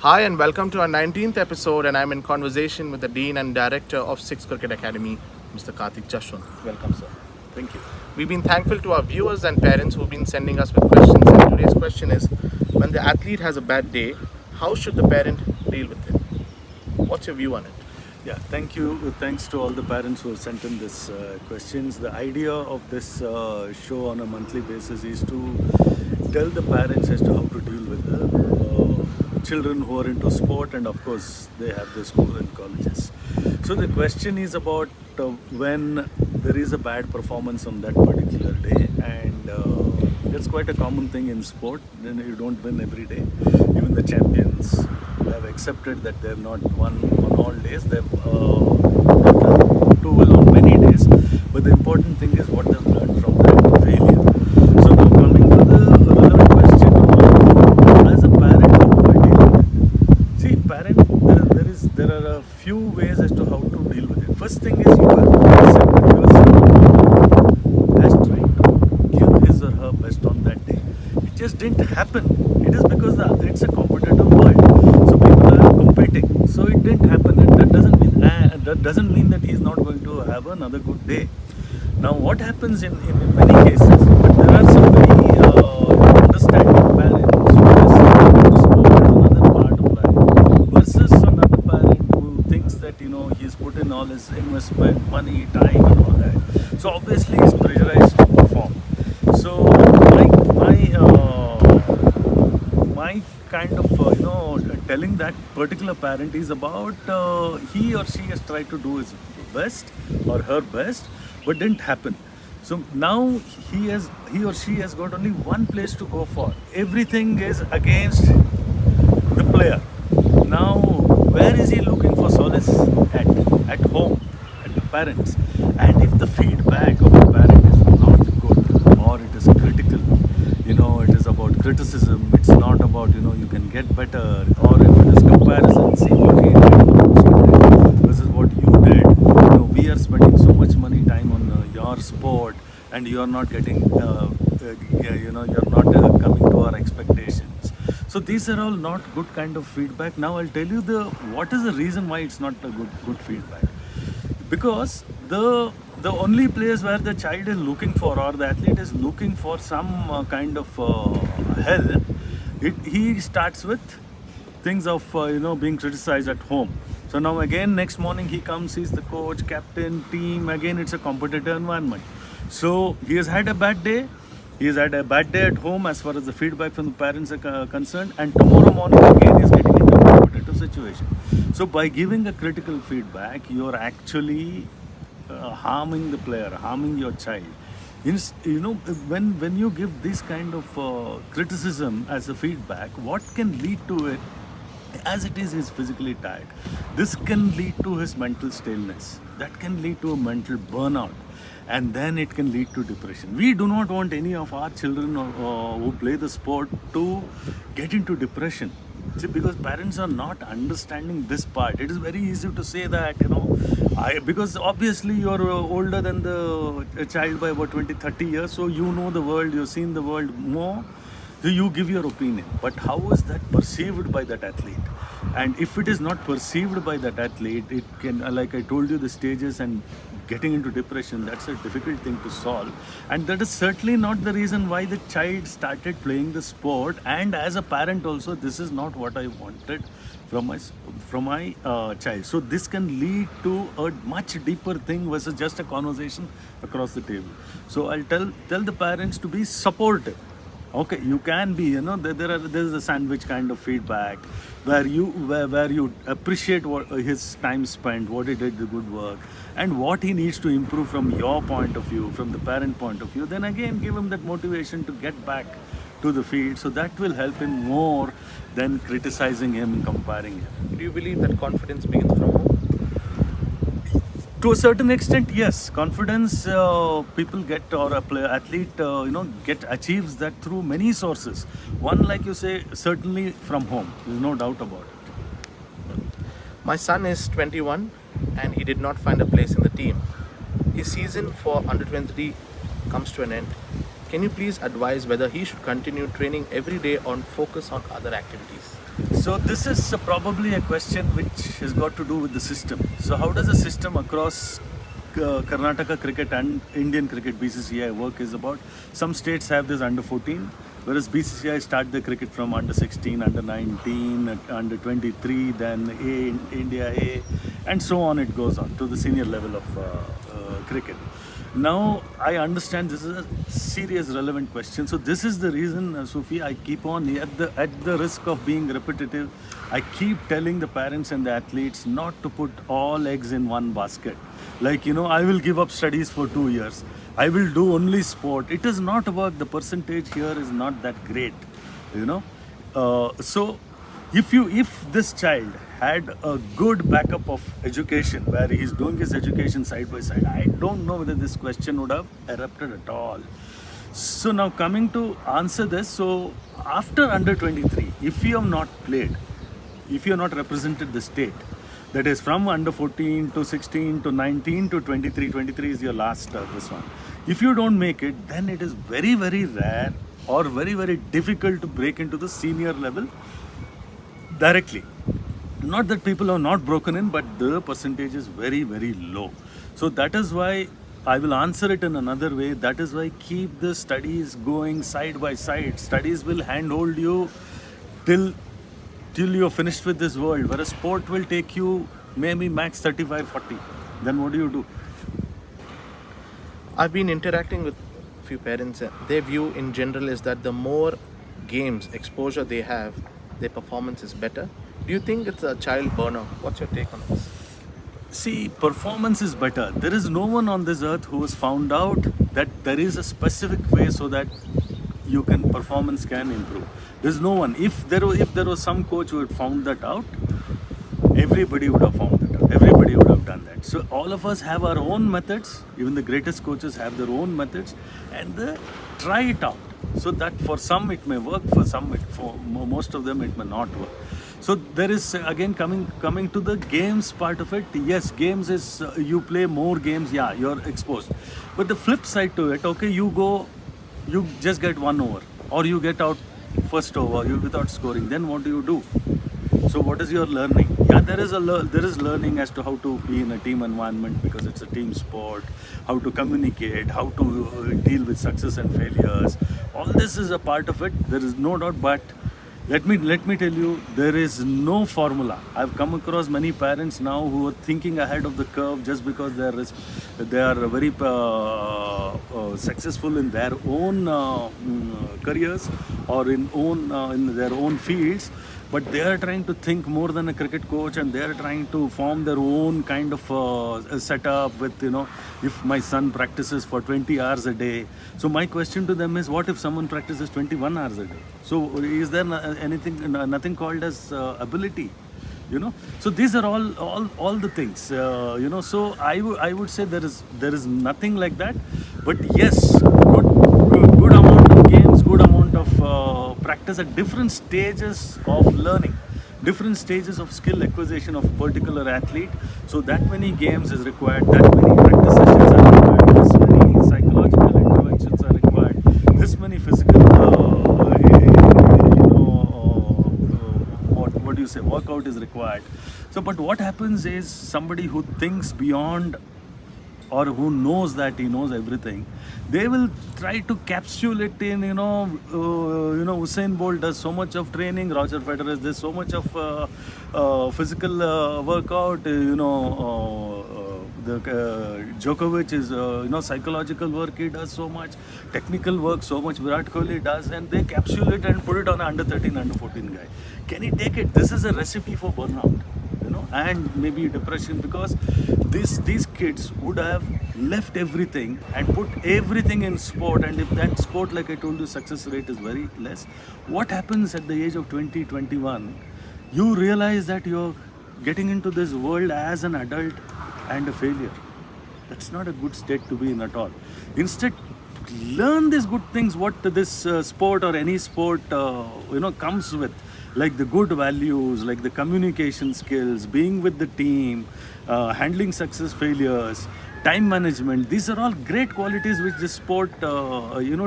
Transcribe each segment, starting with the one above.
Hi, and welcome to our 19th episode. And I'm in conversation with the Dean and Director of Six Cricket Academy, Mr. Karthik Jeshwant. Welcome, sir. Thank you. We've been thankful to our viewers and parents who've been sending us with questions. And today's question is, when the athlete has a bad day, how should the parent deal with it? What's your view on it? Yeah, thank you. Thanks to all the parents who have sent in this questions. The idea of this show on a monthly basis is to tell the parents as to how to deal with the children who are into sport, and of course they have the school and colleges. So the question is about when there is a bad performance on that particular day, and that's quite a common thing in sport. Then you don't win every day. Even the champions have accepted that they've not won on all days. They've not done too well on many days. But the important thing is what they've learned from that failure. So now coming to the relevant question of as a parent, how do I deal with it? See, parent, there are a few ways as to how to deal with it. First thing is you have to accept that your son has tried to give his or her best on that day. It just didn't happen. It is because it's a competitive world. So people are competing. So it didn't happen, and that doesn't mean that he's not going to have another good day. Now, what happens in many cases, but there are some very understanding parents who has sport as another part of life versus another parent who thinks that he's put in all his investment, money, time, and all that. So obviously he's pressurized to perform. So my kind of telling that particular parent is about he or she has tried to do his best or her best, but didn't happen. So now he or she has got only one place to go for. Everything is against the player. Now, where is he looking for solace? At home, at the parents. And if the feedback of the parent is not good, or it is critical, it is about criticism, it's not about, you can get better, or if it is comparison, see what he did, what she did, versus what you did. We are spending so much money, time on your sport, and you are not getting, you're not coming to our expectations. So these are all not good kind of feedback. Now I'll tell you what is the reason why it's not a good feedback. Because the only place where the child is looking for, or the athlete is looking for some kind of help, he starts with things of being criticized at home. So now again next morning he comes, he's the coach, captain, team. Again it's a competitive environment. So he has had a bad day. He has had a bad day at home as far as the feedback from the parents are concerned, and tomorrow morning again he's getting into a competitive situation. So by giving a critical feedback, you're actually harming the player, harming your child. When you give this kind of criticism as a feedback, what can lead to it? As it is, he's physically tired. This can lead to his mental staleness. That can lead to a mental burnout, and then it can lead to depression. We do not want any of our children who play the sport to get into depression. See, because parents are not understanding this part. It is very easy to say that, because obviously you're older than the child by about 20, 30 years, so you know the world, you've seen the world more. So you give your opinion, but how is that perceived by that athlete? And if it is not perceived by that athlete, it can, like I told you, the stages and getting into depression, that's a difficult thing to solve. And that is certainly not the reason why the child started playing the sport. And as a parent also, this is not what I wanted from my child. So this can lead to a much deeper thing versus just a conversation across the table. So I'll tell the parents to be supportive. Okay, you can be, there's a sandwich kind of feedback where you appreciate what his time spent, what he did, the good work, and what he needs to improve from your point of view, from the parent point of view. Then again, give him that motivation to get back to the field. So that will help him more than criticizing him, comparing him. Do you believe that confidence begins from home? To a certain extent, yes. Confidence people get, or a player, athlete, achieves that through many sources. One, like you say, certainly from home. There's no doubt about it. My son is 21 and he did not find a place in the team. His season for under 23 comes to an end. Can you please advise whether he should continue training every day or focus on other activities? So this is probably a question which has got to do with the system. So how does the system across Karnataka cricket and Indian cricket BCCI work is about some states have this under 14, whereas BCCI start the cricket from under 16, under 19, under 23, then India A, and so on it goes on to the senior level of cricket. Now I understand this is a serious, relevant question. So this is the reason, Sufi, I keep on at the risk of being repetitive. I keep telling the parents and the athletes not to put all eggs in one basket. Like I will give up studies for 2 years. I will do only sport. It does not work. The percentage here is not that great. You know, so if this child had a good backup of education where he's doing his education side by side, I don't know whether this question would have erupted at all. So now coming to answer this, so after under 23, if you have not played, if you have not represented the state, that is from under 14 to 16 to 19 to 23, 23 is your last this one. If you don't make it, then it is very, very rare or very, very difficult to break into the senior level directly. Not that people have not broken in, but the percentage is very, very low. So that is why I will answer it in another way. That is why keep the studies going side by side. Studies will handhold you till you're finished with this world, whereas sport will take you maybe max 35, 40. Then what do? I've been interacting with a few parents. Their view in general is that the more games exposure they have, their performance is better. Do you think it's a child burnout? What's your take on this? See, performance is better. There is no one on this earth who has found out that there is a specific way so that performance can improve. There's no one. If there was some coach who had found that out, everybody would have found that out. Everybody would have done that. So all of us have our own methods. Even the greatest coaches have their own methods, and they try it out. So that for some it may work, for most of them it may not work. So there is again coming to the games part of it. Yes, games is you play more games. Yeah, you're exposed. But the flip side to it, okay, you just get 1 over, or you get out first over, you without scoring. Then what do? So what is your learning? Yeah, there is learning as to how to be in a team environment because it's a team sport, how to communicate, how to deal with success and failures. All this is a part of it. There is no doubt, but let me tell you, there is no formula. I've come across many parents now who are thinking ahead of the curve just because they are very successful in their own careers or in their own fields. But they are trying to think more than a cricket coach, and they are trying to form their own kind of setup with, if my son practices for 20 hours a day. So my question to them is, what if someone practices 21 hours a day? So is there nothing called as ability? So these are all the things. So I would say there is nothing like that. But yes, good amount of games, good amount of practice at different stages of learning, different stages of skill acquisition of a particular athlete. So that many games is required, that many practice sessions are required, this many psychological interventions are required, this many physical what do you say, workout is required. So but what happens is, somebody who thinks beyond or who knows that he knows everything, they will try to capsule it in, Usain Bolt does so much of training, Roger Federer does so much of physical workout, Djokovic is, psychological work he does so much, technical work so much Virat Kohli does, and they capsule it and put it on an under 13, under 14 guy. Can he take it? This is a recipe for burnout, and maybe depression, because these kids would have left everything and put everything in sport. And if that sport, like I told you, success rate is very less, what happens at the age of 20, 21? You realize that you're getting into this world as an adult and a failure. That's not a good state to be in at all. Instead, learn these good things what this sport or any sport comes with, like the good values, like the communication skills, being with the team, handling success, failures, time management. These are all great qualities which this sport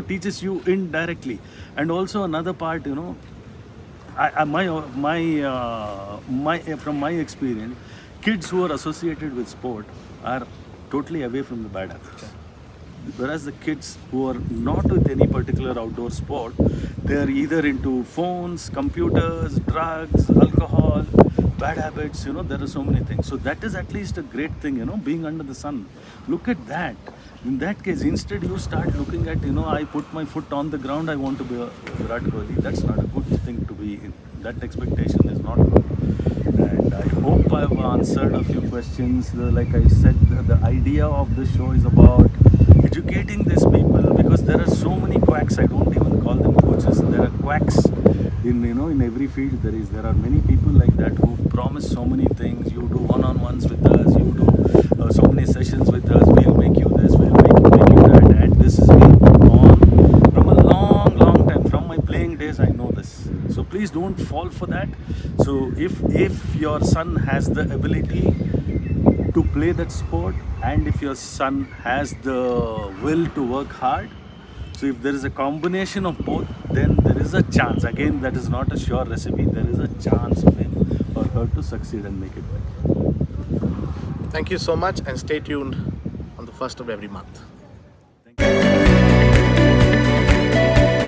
teaches you indirectly. And also another part, my from my experience, kids who are associated with sport are totally away from the bad habits. Whereas the kids who are not with any particular outdoor sport, they are either into phones, computers, drugs, alcohol, bad habits. There are so many things. So that is at least a great thing. Being under the sun. Look at that. In that case, instead you start looking at, I put my foot on the ground, I want to be a Virat Kohli. That's not a good thing to be in. That expectation is not good. And I hope I've answered a few questions. Like I said, the idea of the show is about educating these people, because there are so many quacks. I don't even call them coaches. There are quacks in every field. There are many people like that who promise so many things. You do one-on-ones with us. You do so many sessions with us. We'll make you this. We'll make you that. And this has been on from a long, long time. From my playing days, I know this. So please don't fall for that. So if your son has the ability to play that sport, and if your son has the will to work hard, so if there is a combination of both, then there is a chance. Again, that is not a sure recipe. There is a chance of him or her to succeed and make it better. Thank you so much, and stay tuned on the first of every month.